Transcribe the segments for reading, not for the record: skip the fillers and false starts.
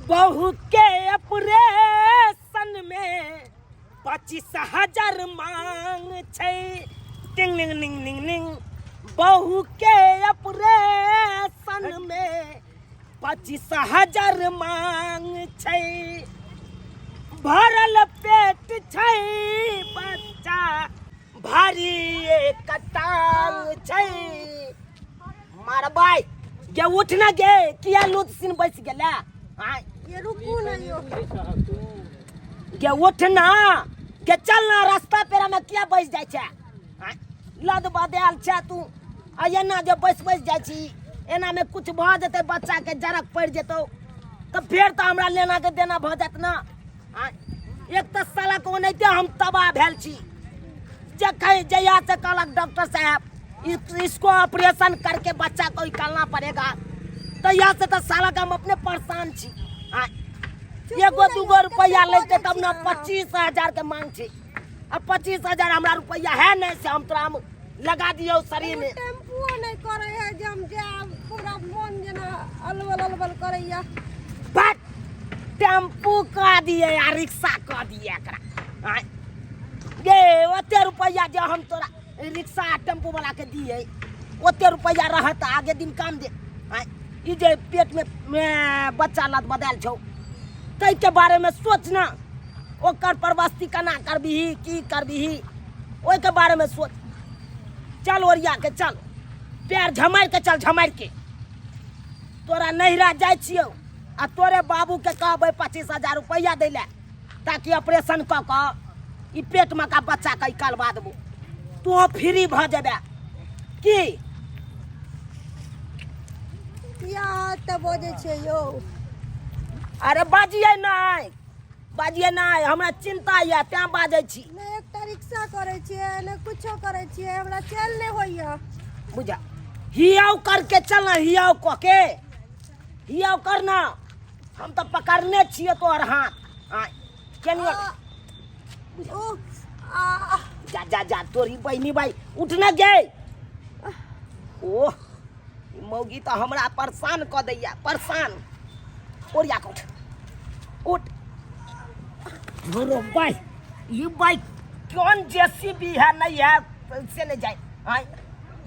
बहू के ऑपरेशन में 25,000 मांग छै। टिंग टिंग टिंग टिंग टिंग। बहू के ऑपरेशन में 25,000 मांग छै। भरल पेट छै बच्चा भारी एक टांग छै। मार बाई गे उठ ना गे किया लूट सिन बच गेला। ये रुकू ना यो गे उठ ना गे चल ना रास्ता पेरा में किया बच जाय छै। लद बदेल छै तू आ एना जे बस जाय छी एना में कुछ भ जेते बच्चा के जरक पड़ जेतौ तो फिर तो हमरा लेना के देना भ जात ना। एक तो साला को ओनाहिते हम तबाह भेल छी जे कहीं जया से कहलक डॉक्टर साहब इसको ऑपरेशन करके बच्चा को निकालना पड़ेगा तो यहाँ से तो साला का हम अपने परेशान छी। एगो दूगो रुपया लेते तब ना 25,000 के मांग छी। अब 25,000 हमारा रुपया है नहीं से हम तोरा लगा दियो शरीर में। टेम्पू नहीं करे है जे हम जे पूरा मन जना अलबल अलबल करे या बट टेम्पू का दिए या रिक्शा का दिए एकरा। गे ओते रुपया जे हम तोरा रिक्शा टेम्पू वाला के दिए ओते रुपया रहत आगे दिन काम दे। ई जे पेट में बच्चा लद बदाल छौ तै के बारे में सोच ना। ओकर परवस्ती केना करबिही की करबिही ओइ के बारे में सोच। चल ओरिया के चल पैर झमार के चल झमार के। तोरा नहिरा जाय छियौ आ तोरे बाबू के कहबै 25,000 रुपया दै ले ताकि ऑपरेशन क क ई पेट में का बच्चा के निकालबा देबो तू फ्री भ जेबे की। या त बोझे छै यो अरे बाजिए नहीं हमरा चिंता या त्या बाजै छी। ने एकटा रिक्शा करे छिए ने कुछो करे छिए हमरा चल नहीं होइया बुझा हियाव करके चल ना हियाव क के हियाव करना हम तो पकड़ने छिए तोहर हाथ। केनियो ओ जा जा जा तोरी बहनी भाई उठ ना गे। ओह मौगी तो हमरा परेशान क दैया परेशान। ओरिया के उठ भाई ये भाई कौन जेसीबी है नहीं है से नहीं जाए।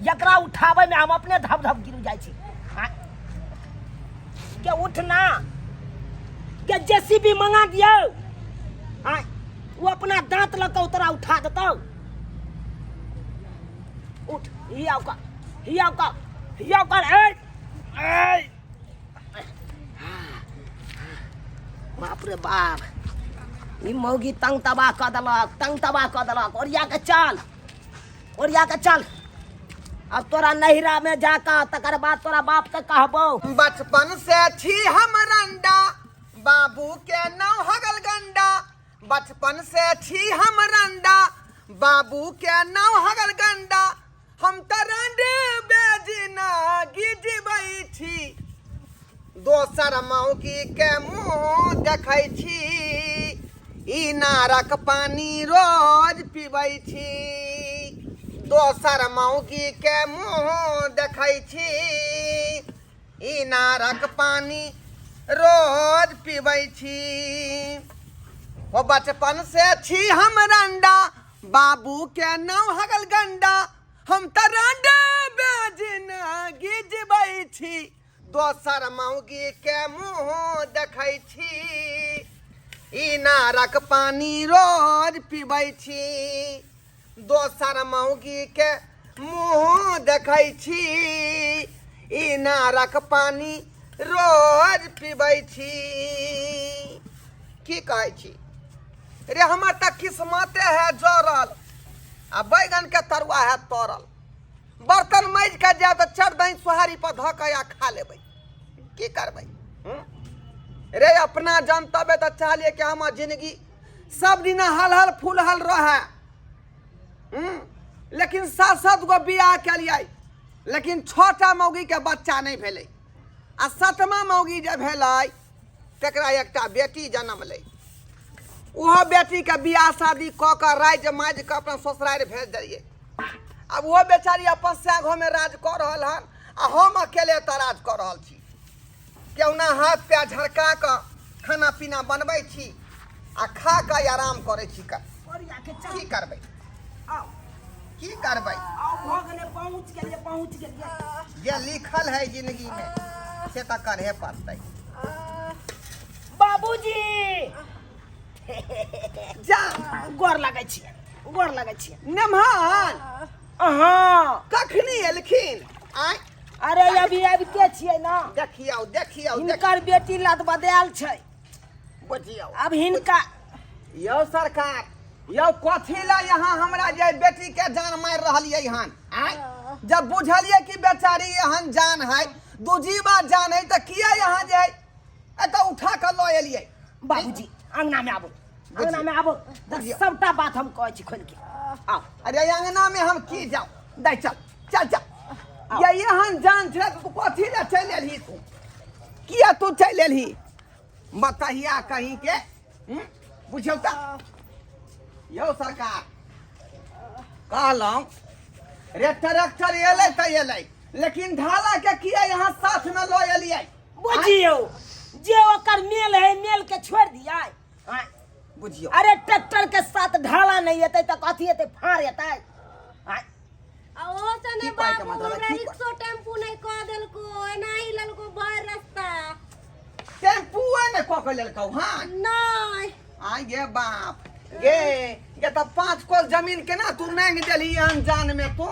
एकरा उठावे में हम अपने धप धप गिर जाय छी। के उठ ना के जेसीबी मंगा दियो। वो अपना दांत लगा उतरा उठा देता। उठ हियाव कर ए बाप रे बाप ई मौगी तंग तबाह क देलक। ओरिया के चल अब तोरा नहिरा में जाकर तकर बाद तोरा बाप के कहबो बचपन से छी हम रंडा बाबू के नाव हगल गंडा। बचपन से छी हम रंडा बाबू के नाव हगल गंडा। हम त रंडे बेजना गिजबै छी दोसर मौगी के मुँह देखै छी। ई नारक पानी रोज पीबै छी दोसर मौगी के मुँह देखै छी। ई नारक पानी रोज पीबै छी। ओ बचपन से छी हम रंडा बाबू के नाव हगल गंडा। हम त रंडे बेजना गिजबै छी दोसर मौगी के मुँह देखै छी। ई नारक पानी रोज पीबै छी दोसर मौगी के मुँह देखै छी। ई नारक पानी रोज पीबै छी। की कहै छी रे हमर त किस्मते है जोड़ल आ बैगन के तरुआ है तोड़ल। बर्तन माँज के जाए तो चढ़ दही सोहारी पर धऽ के या खा लेबै की करबै। रे अपना जनतबे तो चाहलिए कि हमार जिंदगी सब दिन हल हल फूल हल रहे। लेकिन 7-7 गो बियाह कलिए लेकिन 6टा मौगी के बच्चा नहीं भेलै आ 7मा मौगी जे भेलै तकरा एकटा बेटी जन्म लै। ओहो बेटी के बियाह शादी क के राज माज के अपना ससुराल भेज दिए। अब वो बेचारी अपन घर में राज कर रहल हन आ हम अकेले तराज कर रहल छी। केहुना हाथ पे झरका के खाना पीना बनबै छी आ खा के आराम करै छी का ओरिया के चल की करबै आओ की करबै आओ भ गेले पहुंच गेलिए जे लिखल है जिंदगी में से तऽ करहे पड़तै बाबूजी जा गोर लागै छी नमहर हाँ कखनी एलखिन आय अरे अभी के छियै ना देखियौ हिनकर बेटी लद बदायल छै बुझियौ अब हिनका यौ सरकार यौ कथी ला यहाँ हमरा जे बेटी के जान मारि रहलियै हन आय जब बुझलियै कि बेचारी एहन जान है दूजीबा जान है तऽ किया यहाँ जे है एतऽ उठा के लऽ एलियै बाबूजी अंगना में आबो सबटा बात हम कहै छी खोल के आओ अरे अंगना में हम की जाऊ दे चल ये एहन जान छै तू कथी ला चलि एलही तू किया तू चलि एलही बताहिया कहीं के बुझियौ तऽ यौ सरकार कहलहुँ रे ट्रैक्टर एलै तऽ एलै लेकिन ढाला के किया यहाँ साथ में लऽ एलियै बुझियौ जे ओकर मेल है मेल के छोड़ दिया बुझियौ अरे ट्रैक्टर के साथ ढाला नहीं एतै तऽ कथी एतै फाड़ एतै ओ सने की कहै के बाबू मतलब है? हमरा की रिक्शो टेम्पू नहीं कह देलको एनाही लेलको भर रास्ता टेम्पुए ने कऽ के लेलकौ हन नहीं आय गे बाप गे तऽ 5 कोस जमीन केना तू नांग देलही अनजान में तो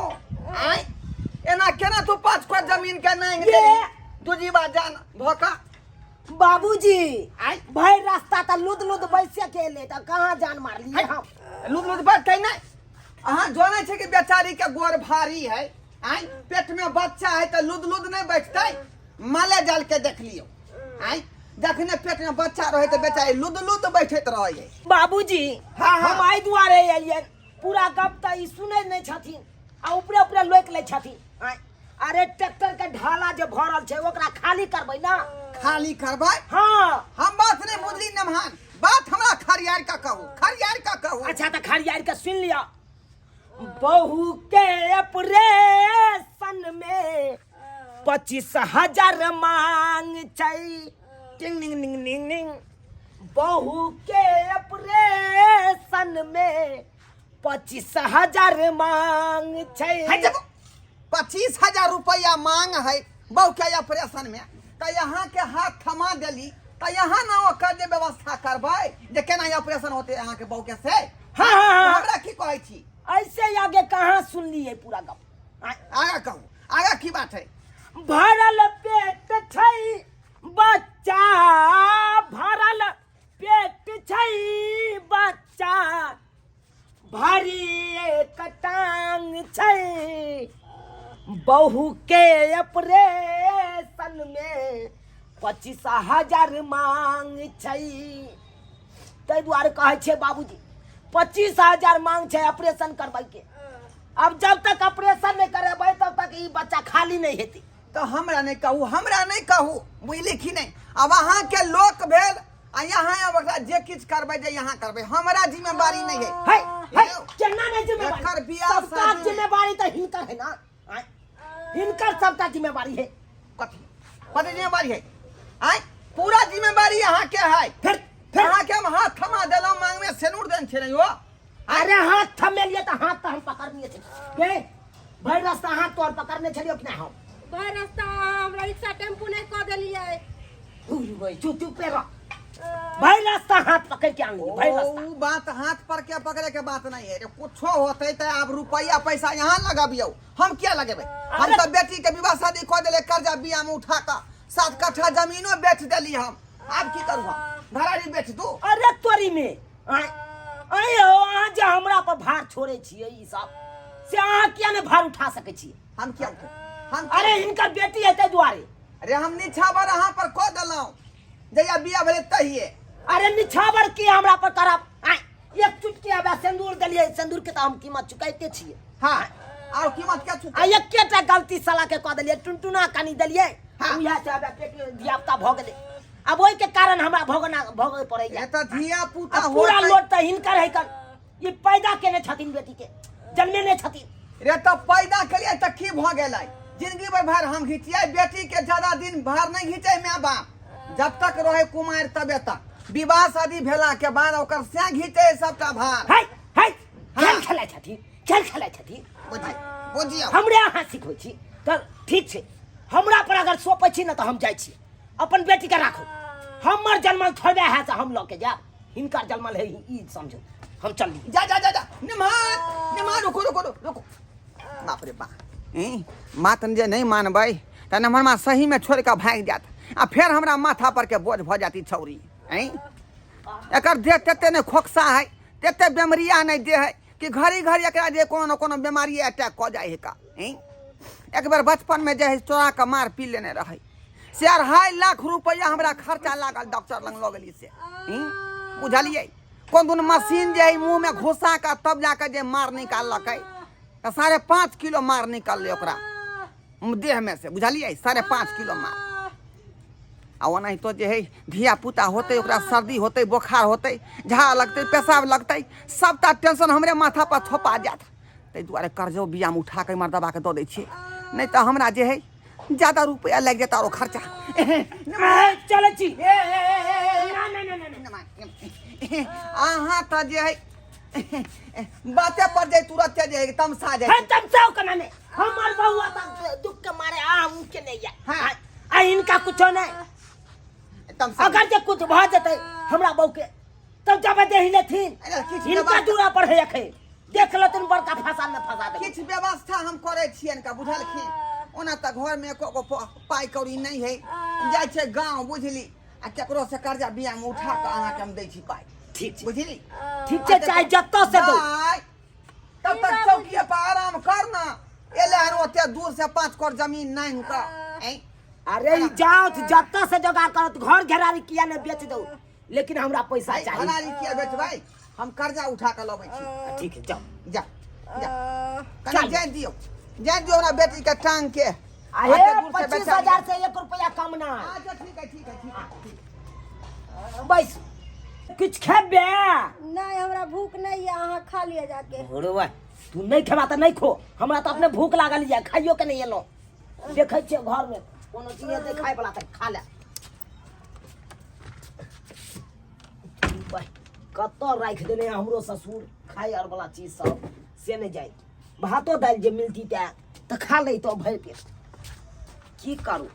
आय एना केना तू 5 कोस जमीन के नांग देलही दूजीबा जान धोखा बाबूजी आय भाई रास्ता त लुद बैसे के ले त कहां जान मार लिए हम लुद बैठतै नहीं अहाँ जानै छै कि बेचारी के गोर भारी है आय पेट में बच्चा है तो लुद नहीं बैठतै माले जाल के देख लियो आय जखने पेट में बच्चा रहे तो बेचारी लुद बैठत रहे बाबूजी हाँ। हम आई दुआरे एलिए पूरा गप त ई सुनै नहीं छथिन आ ऊपरे लोक ले छथिन आय अरे ट्रैक्टर के ढाला जे भरल छै ओकरा खाली करबै ना खाली करबै हाँ हम बात नहीं बुझली नमहान बात हमरा खरियार का कहू अच्छा त खरियार के सुन लिया बहू के ऑपरेशन में 25,000 मांग छै टिंग टिंग टिंग टिंग टिंग बहू के ऑपरेशन में 25,000 मांग छै 25,000 रुपया मांग है बहू के ऑपरेशन में तो यहाँ के हाथ थमा देली तो यहाँ ना ओकर जे व्यवस्था करबै जे केना ऑपरेशन होते यहाँ के बहू के से हाँ, हाँ। हमरा की कहै छी ऐसे आगे कहाँ सुन लिए पूरा गप आगा कहू आगा की बात है भरल पेट छै बच्चा भरल पेट छै बच्चा भरी एक टांग छै बहू के ऑपरेशन में 25,000 मांग छै ताहि दुआरे कहै छै बाबूजी 25,000 मांग छै ऑपरेशन करबै के अब जब तक ऑपरेशन नहीं करेबै तब तक ई बच्चा खाली नहीं हेतै तो हमरा नहीं कहू बुझली कि नहीं अब अहाँ के लोक भेल आ यहाँ ओकरा जे किछ करबै जे यहाँ करबै हमरा जिम्मेवारी नहीं है केना नहीं एकर जिम्मेवारी बियाह सबका शादी- जिम्मेवारी तो हिनकर है ना आय? हिनकर सबका जिम्मेवारी है कथी जिम्मेवारी है आय पूरा जिम्मेवारी यहाँ के है फिर अहाँ के हम हाथ थमा देलहुँ मांग में सेनूर देन छे हो अरे हाथ थमे लिए तो हाथ तो हम पकड़ने थे के भाई रास्ता हाथ तो और पकड़ने छलियो कि नहीं हम भर रास्ता हमरा रिक्शा टेम्पू नहीं कह देलिए चुप पे रह भाई रास्ता हाथ पकड़ के आएंगे भाई रास्ता ओ बात हाथ पर के पकड़े के बात नहीं है कुछो होते तो आप रुपया पैसा यहाँ लगाबियो हम क्या लगेबे हम तो बेटी के विवाह शादी कह देले कर्जा बिया में उठा कर 7 कट्ठा जमीनो बेच देली हम अब की करू हम घरारी बेच दू अरे तोरी में आयो अहाँ जे हमरा पर भार छोड़े छियै ई सब से अहाँ किया ने भार उठा सके छियै हम क्या हम अरे इनकर बेटी है ते दुआरे अरे हम निछावर अहाँ पर कह देलहुँ जहिया बिया भेले तहिए अरे निछावर की हमरा पर करब आय एक चुटकी आबे सिंदूर देलिए सिंदूर के तो हम कीमत चुकाइते छियै हाँ और कीमत क्या चुका आ एकेटा गलती साला के कह देलिए टुनटुना कनी देलिए हाँ। उहे से आबे पेट धियापुता भ गेलै अब ओहि के कारण हमरा भोगे पड़ै ये छै तो धिया पुता अब पूरा लोट तो हिनकर है कर ये पैदा केने छथिन बेटी के जन्मेने छथिन रे तो पैदा करिए तो की भ गेलै जिंदगी भर भार हम घिचिए बेटी के ज्यादा दिन भार नहीं घिचे माँ बाप जब तक रहे कुमार तबे तक विवाह शादी भेला के बाद ओकर से घीचे सबटा भार है खेल खेलाइ छथि खेल खेलाइ छथि बुझियौ हमरे अहाँ सिखबै छी तऽ ठीक छै हमरा पर अगर सोपै छी न तऽ हम जाइ छी अपन बेटी के राखू हमर जन्मल थोड़े है से हम लऽ के जायब हिनकर जन्मल है ई समझू हम चली जा निमान रुको बाप रे बाप मातन जे नहीं मानबै त नम्हरमा सही में छोड़ के भाग जात आ फिर हमरा माथा पर के बोझ भ जाती छौरी एकर देह तेते ने खोकसा है तेते बेमरिया नहीं दे है कि घड़ी घड़ी एकरा जे कोनो कोनो बीमारी अटैक क जाए है का एक बार बचपन में जे है चोरा के मार पी लेने रहे से 2.5 लाख रुपया हमरा खर्चा लागल डॉक्टर लंग लऽ गेली से बुझलिए कोन दून मशीन जे है मुंह में घुसा के तब जाके जे मार निकाललकै त 5.5 किलो मार निकलले ओकरा देह में से बुझलिए 5.5 किलो मार आ ओनाही तो जे है धिया पुता होते ओकरा सर्दी होते बुखार होते झाड़ा लगते पेशाब लगते सबटा टेंशन हमरे माथा पर थोपा जात ताहि दुआरे कर्जो बिया में उठा के मार दबा के दऽ दै छियै नहीं तो हमरा जे है ज्यादा रुपया लग जाता और खर्चा चलै छी अहाँ तो जे है बाते पर जे तुरंत जे है तमसा जाए तमसाओ कना ने हमर बउआ त दुख के मारे आ मुंह के नहीं है आ इनका कुछो नहीं अगर जे कुछ भ जते हमरा बहू के तब जब देही लेथिन इनका दूरा पर है अखे देख लतन बड़का फसा में फसा दे किछ व्यवस्था हम करे छियन का बुझलखिन ओना त घर में एको पाई कौड़ी नहीं है जाय छै गांव बुझली आ केकरो से कर्जा बिया में उठा के अहाँ के हम दै छी पाई ठीक छै बुझली ठीक छै चाहे जत्तो से दो तब तक चौकी पर आराम करना एले हन ओते दूर से 5 करोड़ जमीन नहीं का अरे जाओ जत्तो से जोगाड़ करत घर घेरारी किया ने बेच दो लेकिन हमरा पैसा चाहिए घेरारी किया बेचबै हम कर्जा उठा के लबै छी ठीक है जाओ जा कनी जान दियो ना बेटी के टांग के आहे 25,000 से 1 रुपया कम ना अच्छा ठीक है बस कुछ खेबे नहीं हमरा भूख नहीं है अहाँ खा लिया जाके होरवा तू नहीं खेबा त नहीं खो हमरा त अपने भूख लागल है खाइयो के नहीं एलो देखै छै घर में कोनो चीज दे खाइ वाला त खा ले कत्तो राख देने हमरो ससुर खाइ और वाला चीज सब से नहीं जाए भातो दाल जे मिलती त खा ले तो भर पेट की करू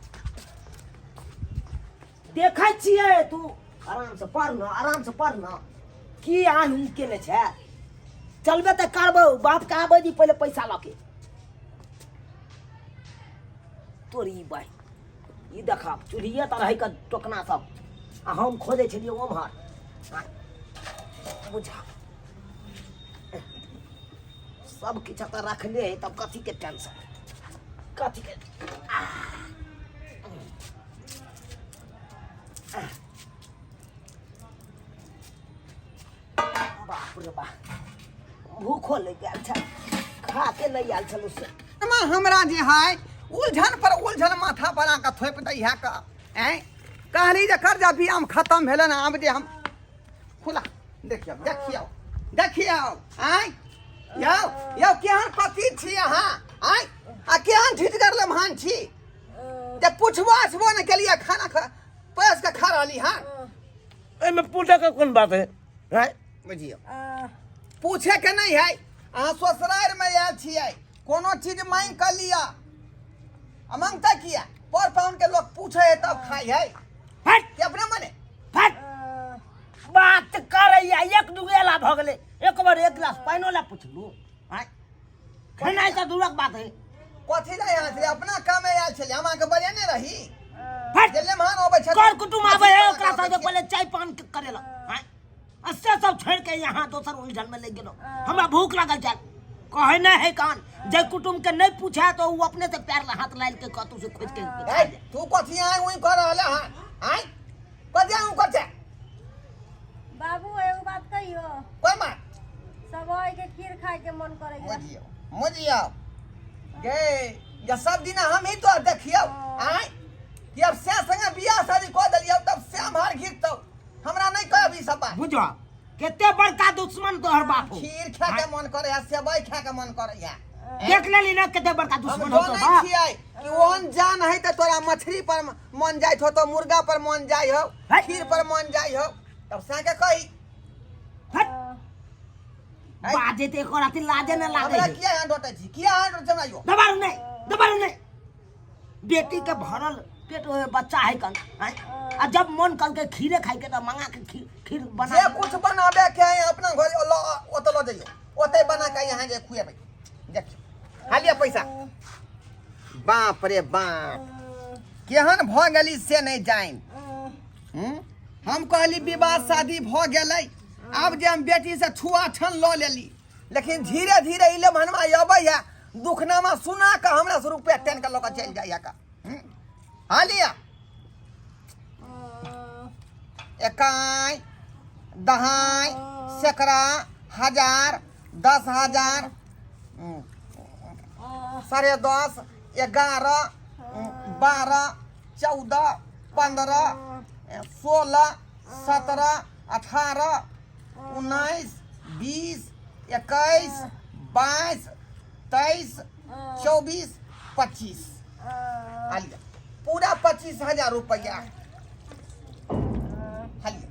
देखै छियै तू आराम से पढ़ न की आही केने छै चलबे त करबो बाप के आबै दी पहले पैसा लके तोरी बाई ई देखा चूल्हिए त रहै के टोकना सब आ हम खोदे छलियै ओम्हर बुझा सब किछ त रखले है तब कथी के टेंशन कथी के बाप रे बाप भूखो लग गेल छै खा के नहीं आयल छलू से हमरा जे है उलझन पर उलझन माथा पर आके थोप दै है का कहली जे कर्जा बियाम खत्म भेले ना आब जे हम खुला देखियो यौ केहन पति छी अहाँ आ केहन ढिटगर लम्हान छी जे पुछबो ने केलिए खाना पैस के खा रहली हन एमे पूछे के कोन बात है बुझियो पूछे के नहीं है अहाँ ससुराल में आयल छियै कोनो चीज मांग कर लिया मांगता किया पर पाउन के लोग पूछे है तब खाई है हट के अपने मने हट बात करैया एक दुगेला भ गेले एक बार एक गिलास पानियो ला पुछलू खाना से दूरक बात है कथी ला यहाँ से अपना काम में आयल छले हमरा के बजेने रही हट जेले मान होबै छ कर कुटुम आबै है ओकरा साथे पहले चाय पान करेला अस्से सब छोड़ के यहाँ दोसर उलझन में लग गेलो हमरा भूख लागल छै कहे न है कान जे कुटुम के नहीं पूछा तो वो अपने से पैर हाथ लाल के कतु से खोज के तू कथी आय ओई कर रहले हन कथी आय कर छै बाबू एगो बात कहियो कोई मार सबई के खीर खाए के मन करे मुझियो गे ये सब दिन हम ही तो देखियो कि अब से संगे बियाह शादी क देलियो तब से हमार घिरतो हमरा नहीं कहबी सब बात बुझो केते बड़का दुश्मन तोहर बाप हो खीर खा के मन करे है सेवई खा के मन करे है देख लेली ना कते बड़का हम दुश्मन हो तो जानै बा छियै कि ओहन जान है त तोरा मछली पर मन जाइत हो तो मुर्गा पर मन जाय हो है। खीर पर मन जाय हो तब साके कही हट बाजे ते को राती लाजे न लागे हमरा किया यहाँ डोटे छी किया यहाँ डोटे जमाइयो दबारू नहीं बेटी के भरल पेट में बच्चा है कन हैं? आ जब मन कल के खीरे खाई के तो मंगा के खीर बना जे कुछ बनाबे के है अपना घर ओत ल जइयो ओते बना के यहाँ जे खुएबै देख खालिए पैसा बाप रे बाप केहन भ गेली से नहीं जाइन हम कहली विवाह शादी भ गेलै अब जे हम बेटी से छुआ छन ल लेली लेकिन धीरे धीरे इले मनवा अबै है दुखनामा सुना के हमरा से रुपया टेन के लोग चल जाइया का हालिया इकाई दहाई सैकड़ा हजार 10,000 10.5 11 12 14 15 16 17 18 19 20 21 22 23 24 25 हालिया पूरा 25,000 रुपया हालिया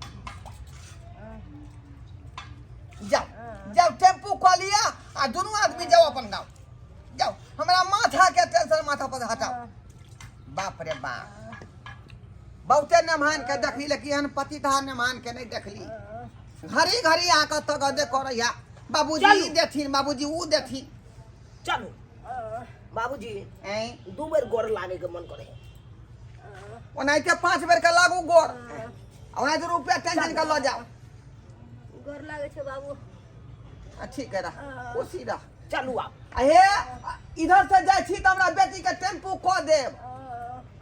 जाओ टेम्पू कह लिया आ दोनों आदमी जाओ अपन गाँव जाओ हमारा माथा के टेंशन माथा पर हटाओ बाप रे बाप बहुते नमान के देखली लेकिन पति धार नमान के नहीं देखली घड़ी घड़ी आके तो गदे करैया बाबूजी चलू। ई देथिन बाबूजी ऊ देथिन चलो बाबूजी ऐं 2 बेर गोर लागे के मन करे ओनाहिते 5 बेर के लागू गोर ओनाहिते रुपया टेंशन के ल जाओ गोर लागे छै बाबू ठीक है रह खुशी रह चलू आप हे इधर से जाइ छी त हमरा बेटी के टेम्पू क देब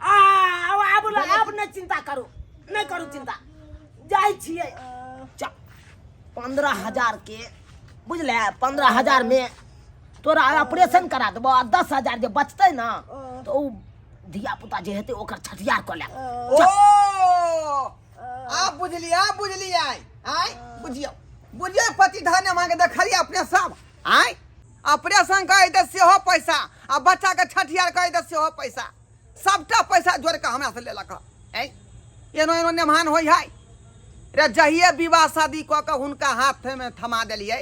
आप नहीं चिंता करो नहीं करू चिंता जाई छिए चल 15,000 के बुझले 15,000 में तोरा ऑपरेशन करा देबो 10,000 जे बचतै ना तो उ धिया पुता जे हेतै ओकर छठियार क ले आप बुझली आई बुझियो पति धाने मांगे देखलिए अपने सब आई ऑपरेशन कह दे सेहो पैसा आ बच्चा के छठियार कह दे सेहो पैसा सबटा पैसा जोड़ के हमरा से लेलक एनो एनो नेमान होई है रे जहिए विवाह शादी क के हुनका हाथ में थमा देलिए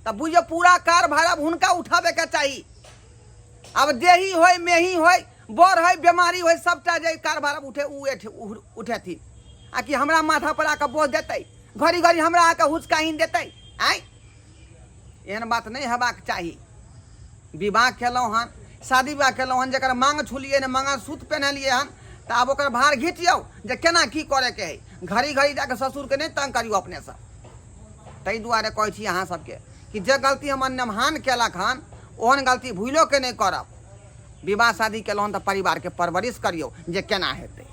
तब बुझियो पूरा कार भाड़ा हुनका उठावे के चाहिए अब देही होय मेही होय बड़ है बीमारी होय सबटा जे कार भाड़ा उठेथिन आ कि हमरा माथा पर आके बोझ देते घड़ी घड़ी हमरा आके हुचकाइन देते आई एहन बात नहीं हेबाक चाही विवाह केलहुँ हन शादी विवाह केलहुँ हन जकर मांग छुलिए ने मंगलसूत्र पहनलिए हन तो आब ओकर भार घीचियौ जे केना की करे के है घड़ी घड़ी जाके ससुर के नहीं तंग करियो अपने से ताहि दुआरे कहै छी अहाँ सबके कि जे गलती हमर नमहान केलक हन ओहन गलती भूलो के नहीं करब विवाह शादी केलहुँ हन तो परिवार के परवरिश करियौ जे केना हेतै।